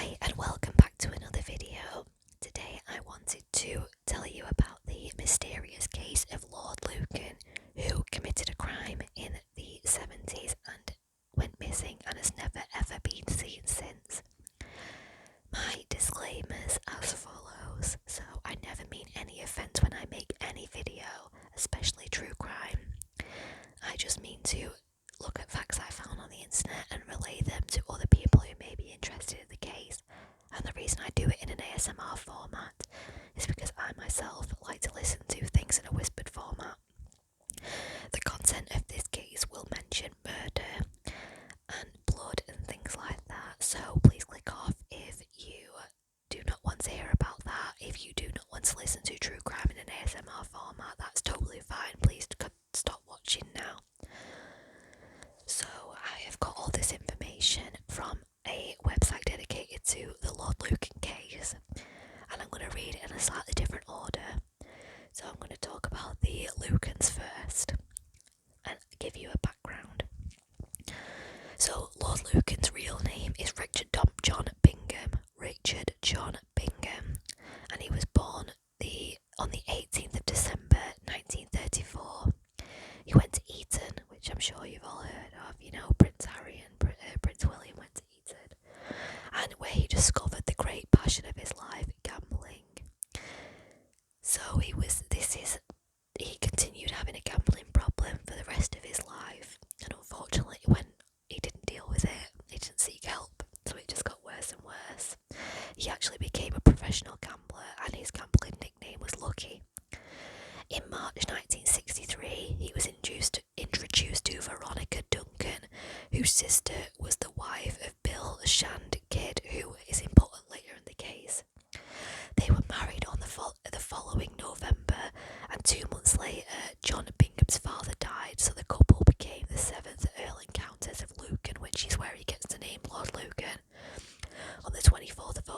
Hi and welcome back to another video. Today I wanted to tell you about the mysterious case of Lord Lucan, who committed a crime in the 70s and went missing and has never ever been seen since. My disclaimers as follows. So I never mean any offence when I make any video, especially true crime. I just mean to look at facts I found on the internet and relay them to other people who may be interested in the case. And the reason I do it in an ASMR format is because I myself like to listen to things in a whispered format. The content of this case will mention murder and blood and things like that, so please click off if you do not want to hear about that. If you do not want to listen to true crime in an ASMR format, that's totally fine. Please stop watching now. So I have got all this information from a website dedicated to the Lord Lucan case, and I'm going to read it in a slightly different order. So I'm going to talk about the Lucans first and give you a background. So Lord Lucan's real name is Richard John Bingham, and he was born on the 18th of December 1934. He went to Eton, which I'm sure you've all heard of. You know, Prince Harry and Prince William went to Eton, and where he discovered the great passion of his life, gambling. So he continued having a gambling problem for the rest of his life, and unfortunately when he didn't deal with it, he didn't seek help, so it just got worse and worse. He actually became a professional gambler, and his gambling nickname was Lucky. In March 1963, he was introduced to Veronica Duncan, whose sister was the wife of Bill Shand Kidd, who is important later in the case. They were married on the following November, and 2 months later, John Bingham's father died, so the couple became the 7th Earl and Countess of Lucan, which is where he gets the name Lord Lucan. On the 24th of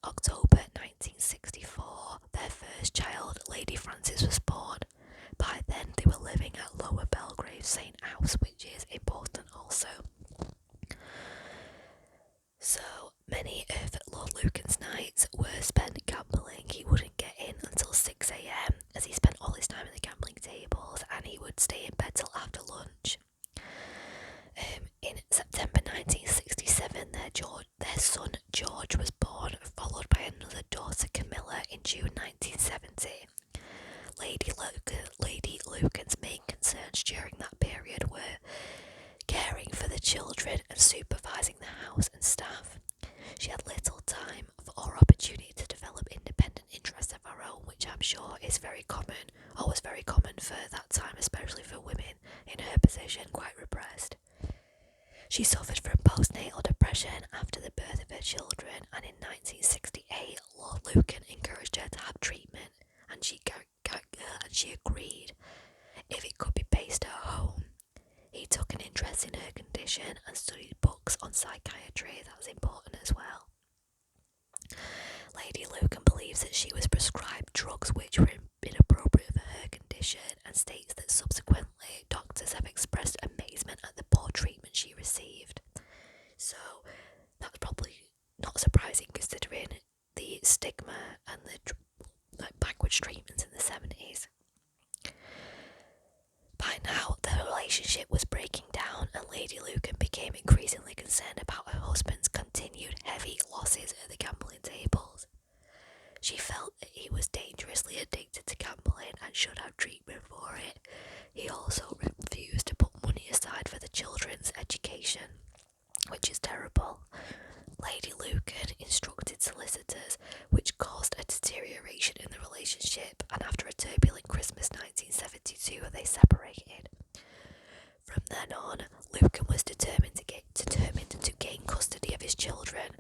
October 1964, their first child, Lady Frances, was born. By then, they were living at Lower Belgrave St. House, which is important also. So, many of Lord Lucan's nights were spent gambling. He wouldn't get in until 6 a.m, as he spent all his time at the gambling tables, and he would stay in bed till after lunch. In September 1967, their son George was born, followed by another daughter, Camilla, in June 1970. Lady Lucan's main concerns during that period were caring for the children and supervising the house and staff. She had little time or opportunity to develop independent interests of her own, which I'm sure is very common, or was very common for that time, especially for women in her position, quite repressed. She suffered from postnatal depression after the birth of her children, and in 1968, Lord Lucan encouraged her to have treatment, and she agreed if it could be based at home. He took an interest in her condition and studied books on psychiatry. That was important as well. Lady Lucan believes that she was prescribed drugs which were inappropriate for her condition, and states that subsequently doctors have expressed amazement at the poor treatment she received. So that's probably not surprising considering the stigma and the backwards treatments in the 70s. By now, the relationship was breaking down, and Lady Lucan became increasingly concerned about her husband's continued heavy losses at the gambling tables. She felt that he was dangerously addicted to gambling and should have treatment for it. He also refused to put money aside for the children's education, which is terrible. Lady Lucan instructed solicitors, which caused a deterioration in the relationship, and after a turbulent Christmas 1972, they separated. From then on, Lucan was determined to gain custody of his children.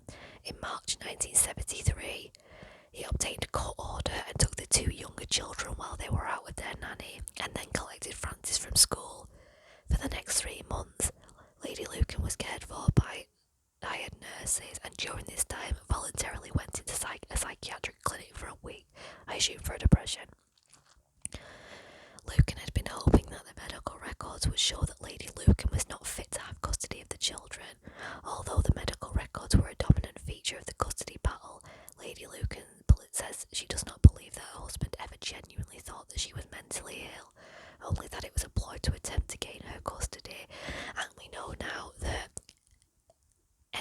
In March 1973, he obtained a court order and took the 2 younger children while they were out with their nanny, and then collected Frances from school. For the next 3 months, Lady Lucan was cared for by hired nurses, and during this time voluntarily went into a psychiatric clinic for a week, I assume for a depression. Lucan had been hoping that the medical records would show that Lady Lucan was not fit to have custody of the children, although the medical records were a dominant feature of the custody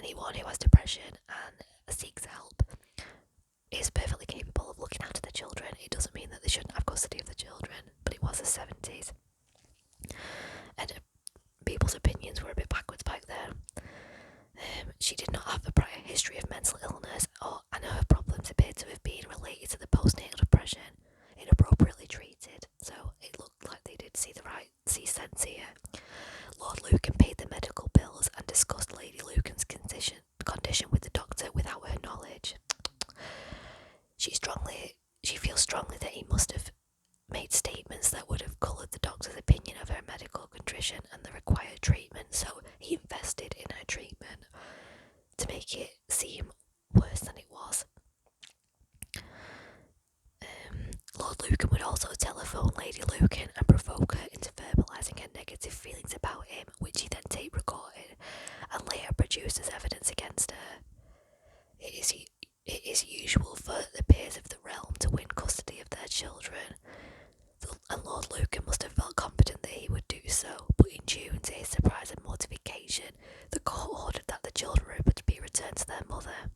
anyone who has depression and seeks help is perfectly capable of looking after the children. It doesn't mean that they shouldn't have custody of the children, but it was the 70s. And people's opinions were a bit backwards back then. She did not have a prior history of mental illness, and her problems appeared to have been related to the postnatal depression, inappropriately treated. So it looked like they did see sense here. Lord Lucan paid the medical bills and discussed Lady Lucan's condition with the doctor without her knowledge. She feels strongly that he must have made statements that would have coloured the doctor's opinion of her medical condition and the required treatment, so he invested in her treatment to make it seem worse than it was. Lord Lucan would also telephone Lady Lucan and provoke her into verbalising her negative feelings about him, which he then tape recorded and later produced as evidence against her. It is usual for the peers of the realm to win custody of their children, and Lord Lucan must have felt confident that he would do so, but in June, to his surprise and mortification, the court ordered that the children were to be returned to their mother.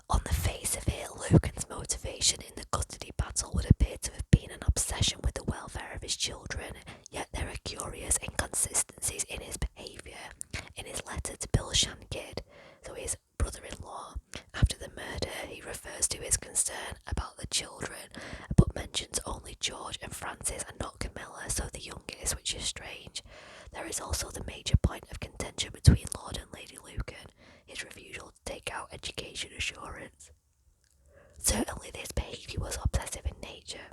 On the face of it, Lucan's motivation in the custody battle would appear to have been an obsession with the welfare of his children, yet there are curious inconsistencies in his behaviour. In his letter to Bill Shankid, so his brother-in-law, after the murder, he refers to his concern about the children, but mentions only George and Francis and not Camilla, so the youngest, which is strange. There is also the major point of contention between Lord and Lady Lucan, his refusal to take out education assurance. Certainly this behaviour was obsessive in nature.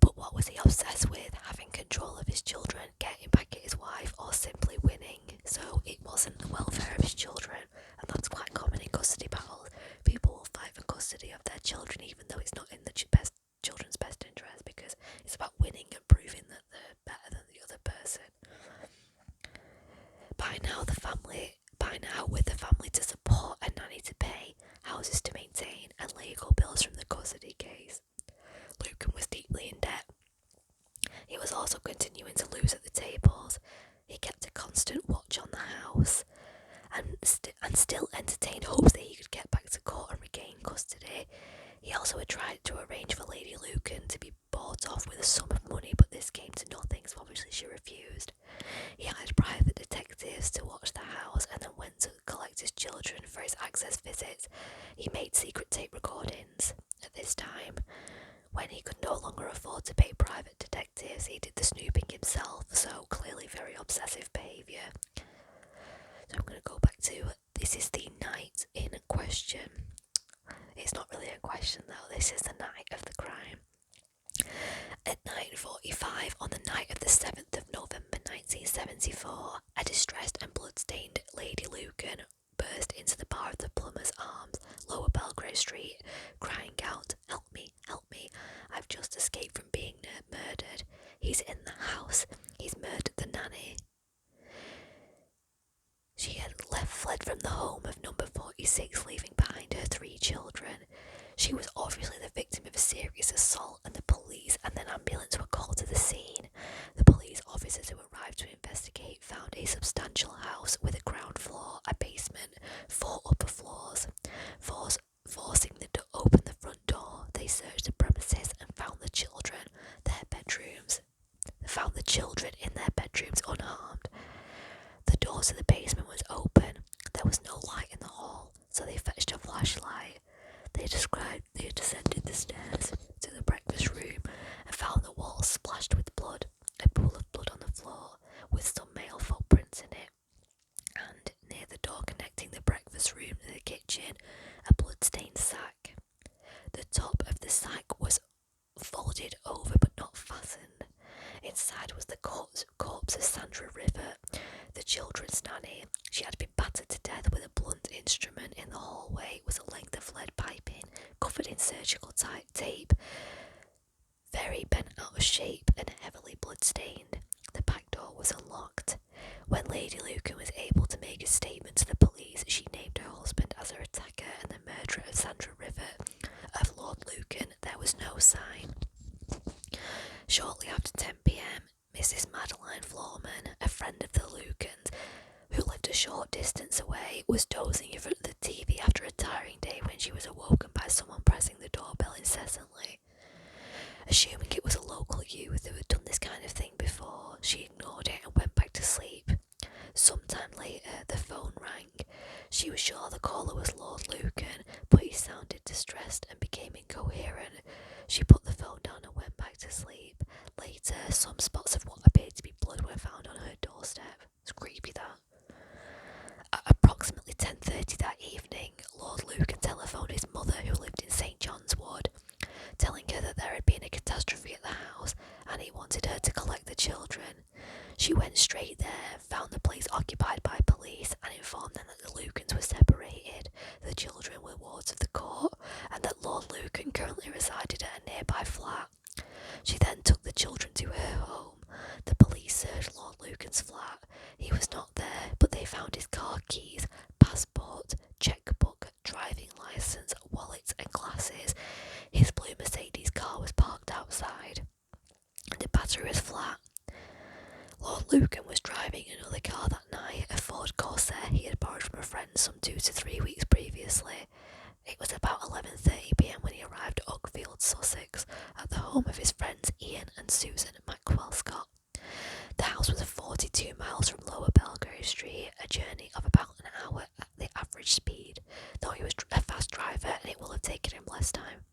But what was he obsessed with? Having control of his children, getting back at his wife, or simply winning? So it wasn't the welfare of his children, and that's quite common in custody battles. People will fight for custody of their children even though it's not in the children's best interest, because it's about winning and proving that they're better than the other person. By now, with the family to support, a nanny to pay, houses to maintain, and legal bills from the custody case, Lucan was deeply in debt. He was also continuing to lose at the tables. He kept a constant watch on the house, and still entertained hopes that he could get back to court and regain custody. He also had tried to arrange for Lady Lucan to be bought off with a sum of money, but this came to nothing, so obviously she refused. He hired private detectives to watch the house and then went to collect his children for his access visits. He made secret tape recordings. At this time, when he could no longer afford to pay private detectives, he did the snooping himself, so clearly very obsessive behaviour. So I'm going to go back to, this is the night in question. It's not really a question though, this is the night of the crime. At 9:45 on the night of the 7th of November 1974, a distressed and blood-stained Lady Lucan burst into the bar of the Plumber's Arms, Lower Belgrave Street, crying out, "Help me, help me, I've just escaped from being murdered. He's in the house, he's murdered the nanny." She had fled from the home of number 46, leaving behind her 3 children. She was obviously the victim of a serious assault, and the police and an ambulance were called to the scene. The police officers who arrived to investigate found a substantial house with a ground floor, a basement, 4 upper floors. Forcing them to open the front door, they searched the premises and found the children in their bedrooms unharmed. The door to the basement was open. There was no light in the hall, so they fetched a flashlight. They descended the stairs to the breakfast room and found the walls splashed with blood, a pool of blood on the floor with some male footprints in it, and near the door connecting the breakfast room to the kitchen, a blood-stained sack. The top of the sack was folded over but not fastened. Inside was the corpse of Sandra Rivett, the children's nanny. She had been battered to death with a blunt instrument. In the hallway was a length of lead piping covered in surgical tape, very bent out of shape and heavily blood-stained. The back door was unlocked. When Lady Lucan was able to make a statement to the police, she named her husband as her attacker and the murderer of Sandra Rivett. Of Lord Lucan, there was no sign. Shortly after 10 p.m, Mrs. Madeline Florman, a friend of the Lucans, who lived a short distance distance away, was dozing in front of the TV after a tiring day when she was awoken by someone pressing the doorbell incessantly. Assuming it was a local youth who had done this kind of thing before, she ignored it and went back to sleep. Sometime later, the phone rang. She was sure the caller was Lord Lucan, but he sounded distressed and became incoherent. She put the phone down and went back to sleep. Later, some spots of what appeared to be blood were found on her doorstep. It's creepy, that. At approximately 10:30 that evening, Lord Lucan telephoned his mother, who lived in St. John's Wood, telling her that there had been a catastrophe at the house and he wanted her to collect the children. She went straight there, found the place occupied by police, and informed them that the Lucans were separated, the children were wards of the court, and that Lord Lucan currently resided at a nearby flat. She then took the children to her home. The police searched Lord Lucan's flat. He was not there, but they found his car keys, passport, checkbook, driving licence, wallet and glasses. His blue Mercedes car was parked outside. The battery was flat. Lord Lucan was driving another car that night, a Ford Corsair he had borrowed from a friend some 2 to 3 weeks previously. It was about 11:30pm when he arrived at Uckfield, Sussex, at the home of his friends Ian and Susan Maxwell Scott. The house was 42 miles from Lower Belgrave Street, a journey of about an hour at the average speed, though he was a fast driver and it will have taken him less time.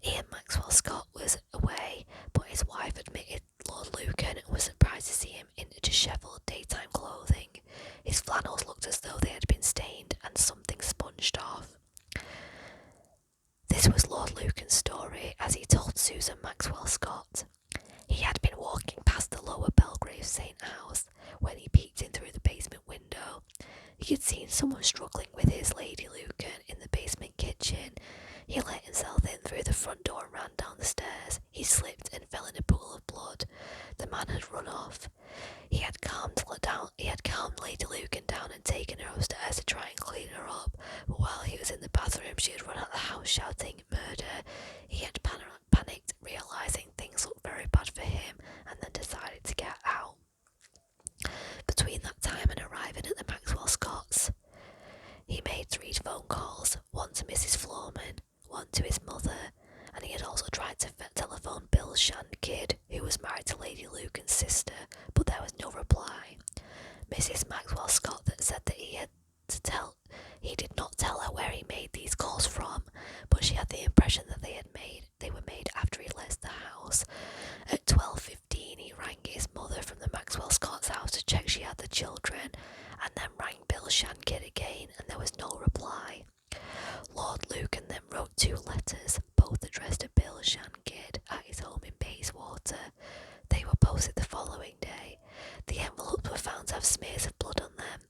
Ian Maxwell Scott was away, but his wife admitted Lord Lucan and was surprised to see him in dishevelled daytime clothing. His flannels looked as though they had been stained and something sponged off. This was Lord Lucan's story as he told Susan Maxwell Scott. He had been walking past the Lower Belgrave St. House when he peeked in through the basement window. He had seen someone struggling with his Lady Lucan in the basement kitchen. He let himself in through the front door and ran down the stairs. He slipped and fell in a pool of blood. The man had run off. He had calmed Lady Lucan down and taken her upstairs to try and clean her up, but while he was in the bathroom she had run out the house shouting murder. He had panicked, realising things looked very bad for him, and then decided to get out. Between that time and arriving at the Maxwell Scotts, he made 3 phone calls, one to Mrs. Floorman, one to his mother, and he had also tried to telephone Bill Shandkid, who was married to Lady Lucan's sister, but there was no reply. Mrs. Maxwell Scott said that he did not tell her where he made these calls from, but she had the impression that they were made after he left the house. At 12:15 he rang his mother from the Maxwell Scott's house to check she had the children, and then rang Bill Shandkid again, and there was no reply. Lord Lucan then wrote 2 letters, both addressed to Bill Shandkid at his home in Bayswater. They were posted the following day. The envelopes were found to have smears of blood on them.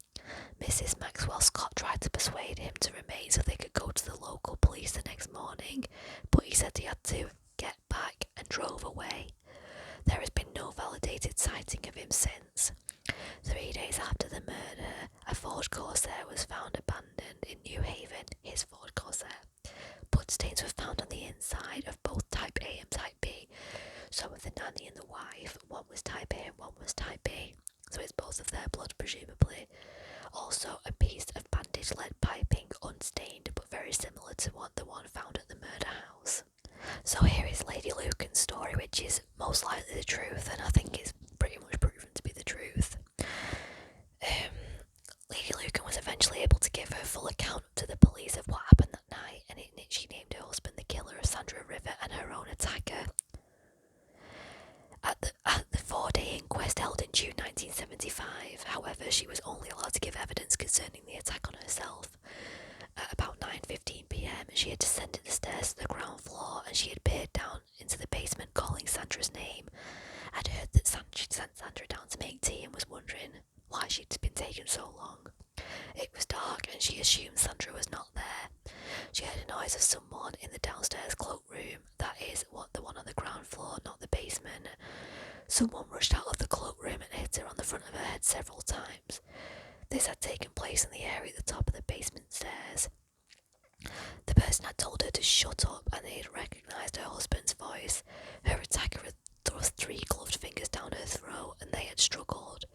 Mrs. Maxwell Scott tried to persuade him to remain so they could go to the local police the next morning, but he said he had to get back and drove away. There has been no validated sighting of him since. 3 days after the murder, a Ford Corsair was found abandoned in New Haven, his Ford Corsair. Bloodstains were found on the inside of both Type A and Type B. So with the nanny and the wife, one was Type A and one was Type B. So it's both of their blood, presumably. Also, a piece of bandaged lead piping, unstained, but very similar to the one found at the murder house. So here is Lady Lucan's story, which is most likely the truth, and I think it's pretty much proven to be the truth. Lady Lucan was eventually able to give her full account to the police of what happened that night, and she named her husband the killer, Sandra Rivett, and her own attacker. At the 4-day inquest held in June 1975, however, she was only allowed to give evidence concerning the attack on herself. At about 9:15pm, she had descended the stairs to the ground floor, and she had peered down into the basement calling Sandra's name. I'd heard that she'd sent Sandra down to make tea and was wondering why she'd been taken so long. It was dark and she assumed Sandra was not there. She heard a noise of someone in the downstairs cloakroom, that is, the one on the ground floor, not the basement. Someone rushed out of the cloakroom and hit her on the front of her head several times. This had taken place in the area at the top of the basement stairs. The person had told her to shut up and they had recognised her husband's voice. Her attacker had thrust 3 gloved fingers down her throat, and they had struggled.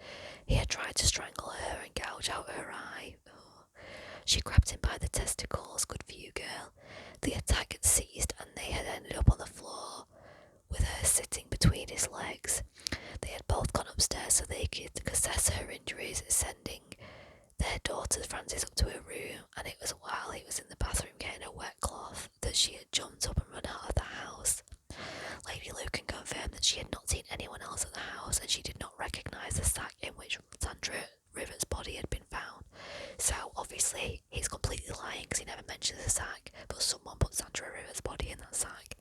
He had tried to strangle her and gouge out her eye. Oh. She grabbed him by the testicles. Good for you, girl. The attack had ceased, and they had ended up on the floor, with her sitting between his legs. They had both gone upstairs so they could assess her injuries, sending their daughter Frances up to her room, and it was while he was in the bathroom getting a wet cloth that she had jumped up and run out of the house. Lady Lucan confirmed that she had not seen anyone else at the house, and she did not recognise the sack in which Sandra Rivett's body had been found. So obviously he's completely lying because he never mentions the sack, but someone put Sandra Rivett's body in that sack,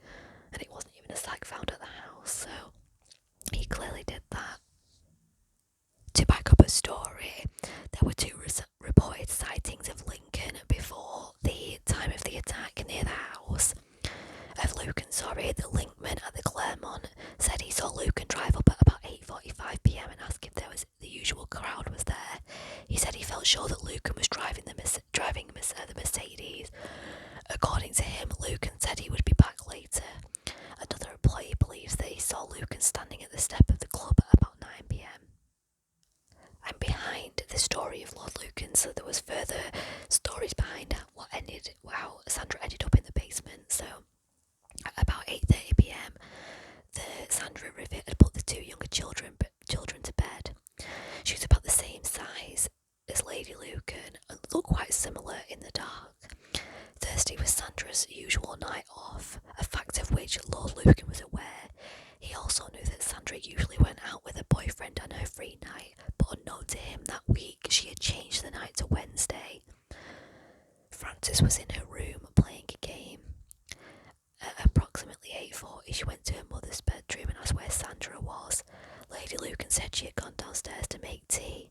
and it wasn't even a sack found at the house, so he clearly did that. To back up a story, there were 2 reported sightings of Lincoln before the time of the attack near the house. Of Lucan, the linkman at the Claremont said he saw Lucan drive up at about 8:45 p.m. and asked if the usual crowd was there. He said he felt sure that Lucan was driving the Mercedes. According to him, Lucan said he would be back later. Another employee believes that he saw Lucan standing at the step of the club at about 9 p.m. And behind the story of Lord Lucan, so there was further stories behind how Sandra ended up in the basement. So at about 8:30 p.m, Sandra Rivett had put the 2 younger children to bed. She was about the same size as Lady Lucan and looked quite similar in the dark. Thursday was Sandra's usual night off, a fact of which Lord Lucan was aware. He also knew that Sandra usually went out with a boyfriend on her free night, but unknown to him that week she had changed the night to Wednesday. Frances was in her room playing a game. At approximately 8:40, she went to her mother's bedroom and asked where Sandra was. Lady Lucan said she had gone downstairs to make tea.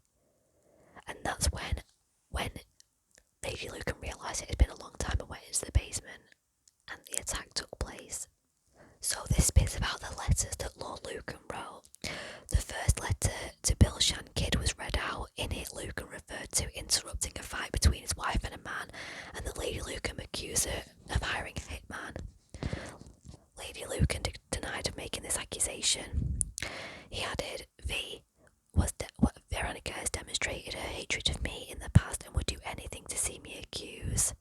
And that's when Lady Lucan realised it had been a long time and went into the basement, and the attack took place. So this bit's about the letters that Lord Lucan wrote. The first letter to Bill Shankid was read out. In it, Lucan referred to interrupting a fight between his wife and a man, and that Lady Lucan accused her of hiring a hitman. Lady Lucan denied of making this accusation. He added, Veronica has demonstrated her hatred of me in the past and would do anything to see me accused.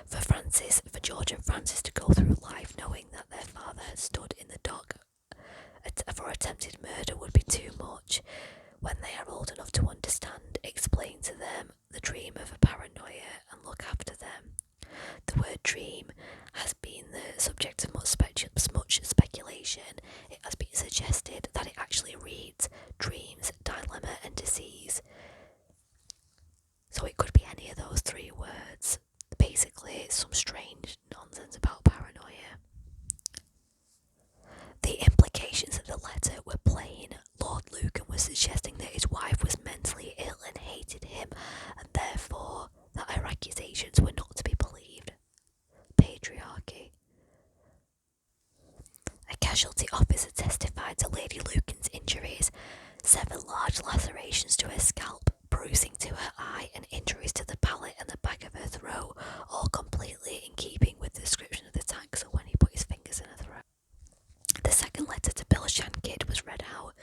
For George and Frances to go through life knowing that their father had stood in the dock for attempted murder would be too much. When they are old enough to understand, explain to them the dream of a paranoia and look after them. The word dream has been the subject of much speculation. It has been suggested that it actually reads dreams, dilemma and disease. So it could be any of those 3 words. Basically, it's some strange nonsense about paranoia. The implications of the letter were plain. Lord Lucan was suggesting that his wife was mentally ill and hated him, and therefore that her accusations were not to be believed. Patriarchy. A casualty officer testified to Lady Lucan's injuries: 7 large lacerations to her scalp, bruising to her eye, and injuries to the palate and the back of her throat, all completely in keeping with the description of the attack, so when he put his fingers in her throat. The second letter to Bill Shankid was read out,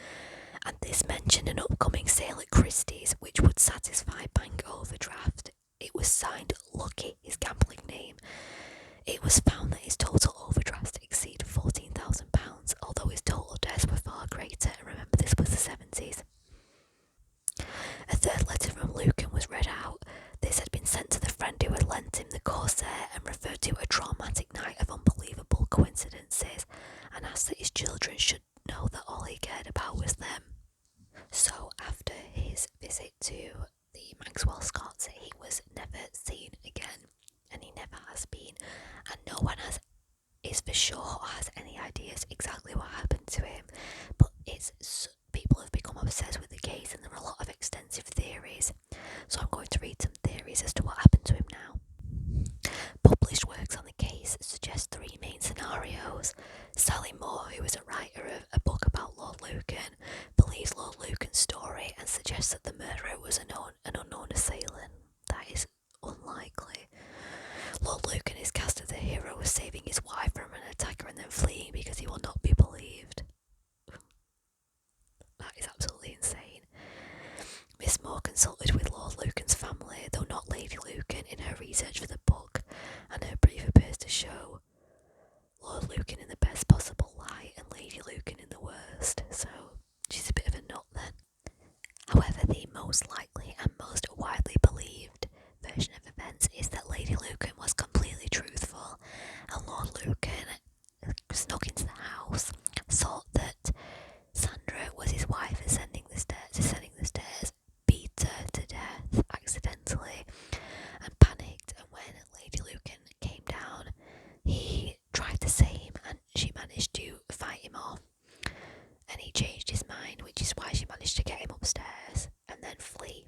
and this mentioned an upcoming sale at Christie's which would satisfy bank overdraft. It was signed Lucky, his gambling name. It was found that his total overdrafts exceeded £14,000, although his total debts were far greater, and remember this was the 70s. A third letter from Lucan was read out. This had been sent to the friend who had lent him the corsair and referred to a traumatic night of unbelievable coincidences, and asked that his children should know that all he cared about was them. So after his visit to the Maxwell Scotts, he was never seen again, and he never has been, and no one is for sure or has any ideas exactly what happened to him, but people have become obsessed with the case, and there are a lot of extensive theories. So I'm going to read some theories as to what happened to him now. Published works on the case suggest 3 main scenarios. Sally Moore, who is a writer of a book about Lord Lucan, believes Lord Lucan's story and suggests that the murderer was an unknown assailant. That is unlikely. Lord Lucan is cast as the hero of saving his wife from an attacker and then fleeing because he will not be believed. though not Lady Lucan, in her research for the book, and her brief appears to show Lord Lucan in the best possible light and Lady Lucan in the worst, so she's a bit of a nut then. However, the most likely and most widely believed version of events is that Lady Lucan was completely truthful, and Lord Lucan snuck into the house, thought that Sandra was his wife, ascending the stairs, beat her to death accidentally, and panicked. And when Lady Lucan came down, he tried to say him, and she managed to fight him off. And he changed his mind, which is why she managed to get him upstairs and then flee,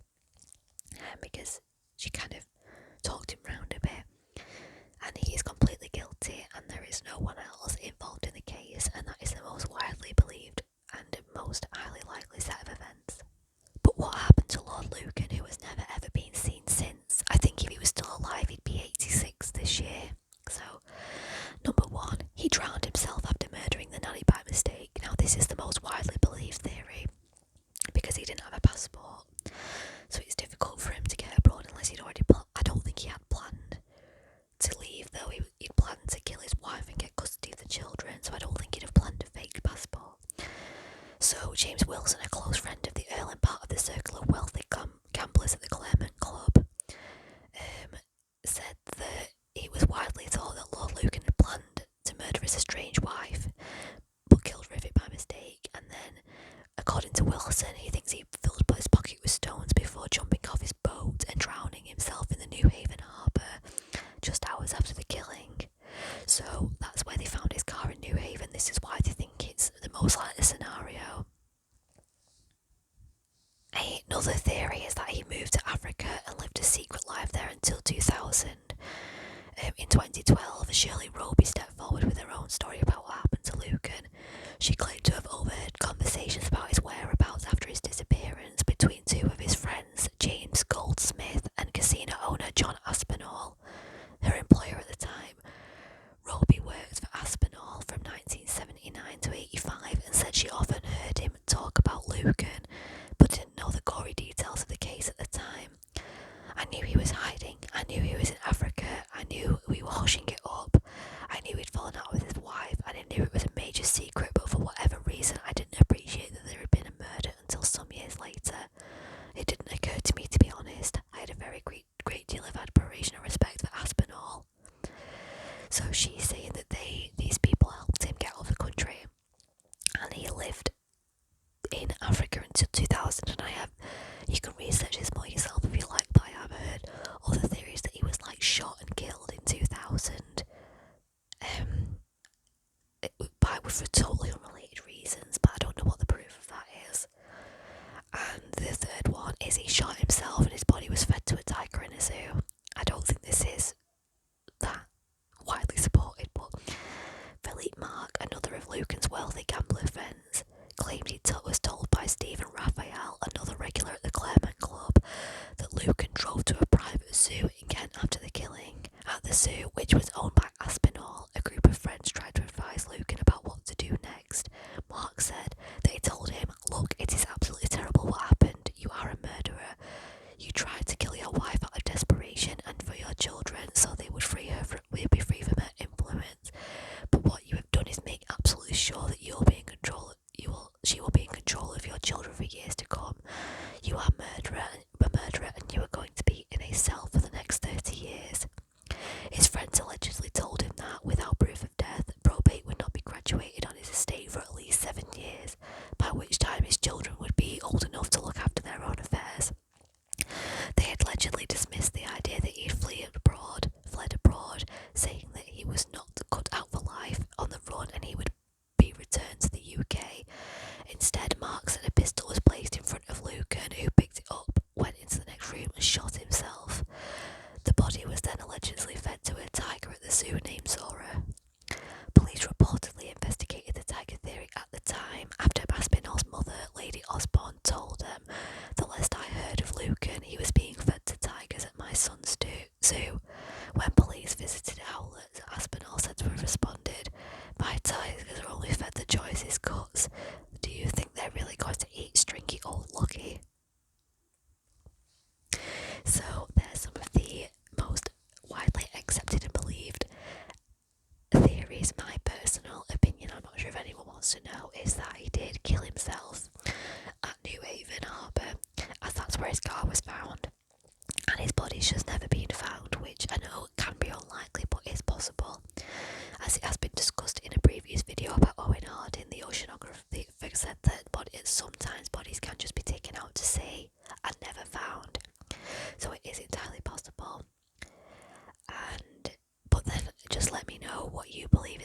because she kind of talked him round a bit. And he is completely guilty, and there is no one else involved in the case, and that is the most widely believed and most highly likely set of events. But what happened to Lord Lucan, who has never ever been seen since? I think if he was still alive, he'd be 86 this year. So, number one, he drowned himself after murdering the nanny by mistake. Now, this is the most widely believed theory, because he didn't have a passport, so it's difficult for him to get abroad unless he'd already I don't think he had planned to leave, though. He'd planned to kill his wife and get custody of the children, so I don't think he'd have planned a fake passport. So James Wilson, a close friend of the Earl and part of the circle of wealthy gamblers at the Claremont Club, said that it was widely thought that Lord Lucan had planned to murder his estranged wife, but killed Rivett by mistake. And then, according to Wilson, he thinks he filled his pocket with stones before jumping off his boat and drowning himself in the New Haven harbour just hours after the killing. So that's where they found his car in New Haven. This is why they think it's the most likely scenario. Another theory is that he moved to Africa and lived a secret life there until 2000. In 2012, Shirley Roby stepped forward with her own story about what happened to Lucan. She claimed to have overheard conversations about his whereabouts after his disappearance between two of his friends, James Goldsmith and casino owner John Aspinall, her employer at the time. Roby worked for Aspinall from 1979 to 85 and said she often heard him talk about Lucan, but didn't know the gory details of the case at the time. I knew he was hiding, I knew he was in Africa, I knew we were hushing it up, I knew he'd fallen out with his wife, and I knew it was a major secret, but for whatever reason I didn't appreciate that there had been a murder until some years later. It didn't occur to me, to be honest. I had a very great deal of admiration and respect for Aspinall. So she's saying that these people helped him get out of the country, and he lived in Africa until 2000. And you can research this more yourself if you like, but I have heard other theories that he was like shot and killed in 2000, for totally unrelated reasons, but I don't know what the proof of that is. And the third one is he shot himself and his body was fed to a tiger in a zoo. I don't think this is that widely supported, but Philippe Mark, another of Lucan's wealthy gambler friends, claimed he was told by Stephen Raphael, another regular at the Claremont Club, that Lucan drove to a private zoo in Kent after the killing. At the zoo, which was owned by Aspinall, a group of friends tried to advise Lucan about what to do next. Mark said they told him, "Look, it is absolutely terrible what happened. You are a murderer. You tried to kill your wife out of desperation and for your children, so they would be free from her influence. But what you have done is make absolutely sure that she will be in control of your children for years to come. You are a murderer, and you are going to be in a cell for the next 30 years. His friends allegedly told him that, without proof of death, probate would not be graduated on his estate for at least 7 years, by which time his children would be old enough to look after their own affairs. They had allegedly dismissed the idea that he had fled abroad, saying that he was not cut out for life on the run and he would be returned to the UK. Instead, Mark said a pistol was placed in front of Lucan, who picked it up, went into the next room and shot himself. The body was then allegedly fed to a tiger at the zoo named Zora. Police reportedly investigated the tiger theory at the time, after Aspinall's mother, Lady Osborne, told them, "The last I heard of Lucan, he was being fed to tigers at my son's zoo." When police visited outlets, Aspinall said to have responded, "My tigers are only fed the choicest cuts. Do you think they're really going to eat stringy old Lucky?" So there's it's just never been found, which I know can be unlikely but is possible, as it has been discussed in a previous video about Owen Harding, the oceanographer, said that sometimes bodies can just be taken out to sea and never found, so it is entirely possible. But then just let me know what you believe